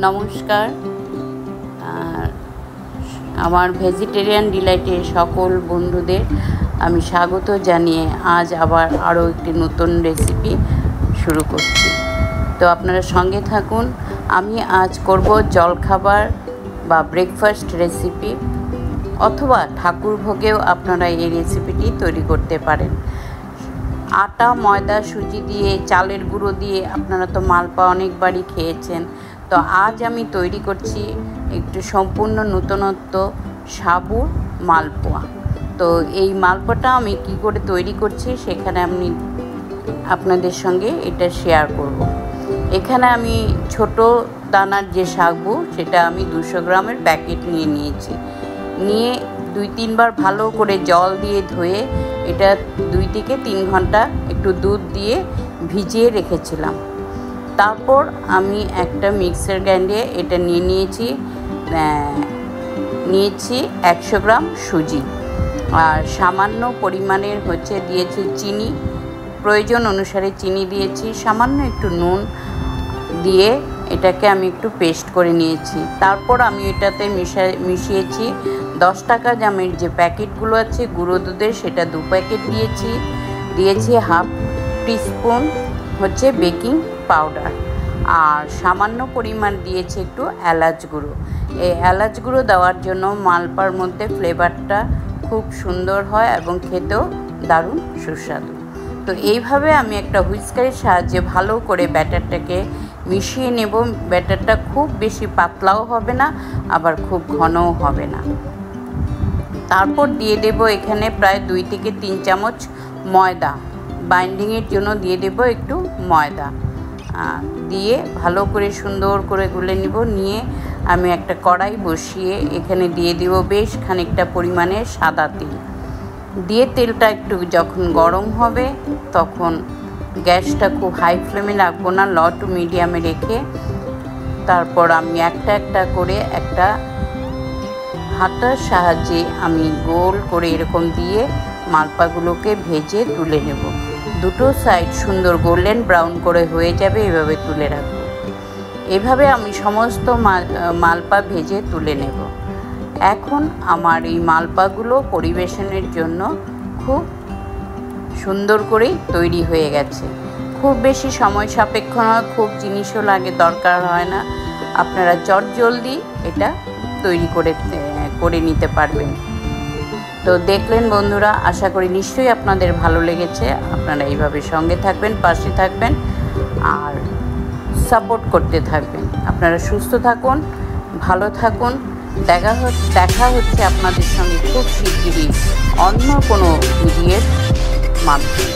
নমস্কার। আমার ভেজিটেরিয়ান ডিলাইটের সকল বন্ধুদের আমি স্বাগত জানিয়ে আজ আবার আরও একটি নতুন রেসিপি শুরু করছি। তো আপনারা সঙ্গে থাকুন। আমি আজ করব জলখাবার বা ব্রেকফাস্ট রেসিপি, অথবা ঠাকুর ভোগেও আপনারা এই রেসিপিটি তৈরি করতে পারেন। আটা, ময়দা, সুজি দিয়ে, চালের গুঁড়ো দিয়ে আপনারা তো মালপোয়া অনেকবারই খেয়েছেন। তো আজ আমি তৈরি করছি একটু সম্পূর্ণ নতুনত্ব সাবুর মালপোয়া। তো এই মালপোয়াটা আমি কি করে তৈরি করছি সেখানে আমি আপনাদের সঙ্গে এটা শেয়ার করব। এখানে আমি ছোট দানার যে সাবু, সেটা আমি 200 গ্রামের প্যাকেট নিয়েছি। নিয়ে 2-3 বার ভালো করে জল দিয়ে ধুয়ে এটা 2 থেকে 3 ঘন্টা একটু দুধ দিয়ে ভিজিয়ে রেখেছিলাম। তারপর আমি একটা মিক্সার গ্রাইন্ডারে এটা নিয়েছি 100 গ্রাম সুজি, আর সামান্য পরিমাণের দিয়েছি চিনি, প্রয়োজন অনুসারে চিনি দিয়েছি, সামান্য একটু নুন দিয়ে এটাকে আমি একটু পেস্ট করে নিয়েছি। তারপর আমি এটাতে মিশিয়েছি 10 টাকা দামের যে প্যাকেটগুলো আছে গুঁড়ো দুধের, সেটা 2 প্যাকেট দিয়েছি হাফ টিস্পুন বেকিং পাউডার, আর সামান্য পরিমাণ দিয়েছি একটু এলাচ গুঁড়ো। এই এলাচ গুঁড়ো দেওয়ার জন্য মালপোয়ার মধ্যে ফ্লেভারটা খুব সুন্দর হয় এবং খেতেও দারুণ সুস্বাদু। তো এইভাবে আমি একটা হুইস্কারের সাহায্যে ভালো করে ব্যাটারটাকে মিশিয়ে নেব। ব্যাটারটা খুব বেশি পাতলাও হবে না, আবার খুব ঘনও হবে না। তারপর দিয়ে দেব এখানে প্রায় 2 থেকে 3 চামচ ময়দা, বাইন্ডিংয়ের জন্য দিয়ে দেব একটু ময়দা, দিয়ে ভালো করে সুন্দর করে গুলে নিব। নিয়ে আমি একটা কড়াই বসিয়ে এখানে দিয়ে দেব বেশ খানিকটা পরিমাণে সাদা তেল। দিয়ে তেলটা একটু যখন গরম হবে তখন গ্যাসটা খুব হাই ফ্লেমে রাখবো না, লো টু মিডিয়ামে রেখে তারপর আমি একটা একটা করে একটা হাতার সাহায্যে আমি গোল করে এরকম দিয়ে মালপোয়াগুলোকে ভেজে তুলে নেব। দুটো সাইড সুন্দর গোল্ডেন ব্রাউন করে হয়ে যাবে, এভাবে তুলে রাখবো। এভাবে আমি সমস্ত মালপোয়া ভেজে তুলে নেব। এখন আমার এই মালপোয়াগুলো পরিবেশনের জন্য খুব সুন্দর করেই তৈরি হয়ে গেছে। খুব বেশি সময় সাপেক্ষ নয়, খুব জিনিসও দরকার হয় না। আপনারা চটজলদি এটা তৈরি করে নিতে পারবেন। তো দেখলেন বন্ধুরা, আশা করি নিশ্চয়ই আপনাদের ভালো লেগেছে। আপনারা এইভাবে সঙ্গে থাকবেন, পাশে থাকবেন আর সাপোর্ট করতে থাকবেন। আপনারা সুস্থ থাকুন, ভালো থাকুন। দেখা হচ্ছে আপনাদের সঙ্গে খুব শিগগিরই অন্য কোনো ভিডিওর মাধ্যমে।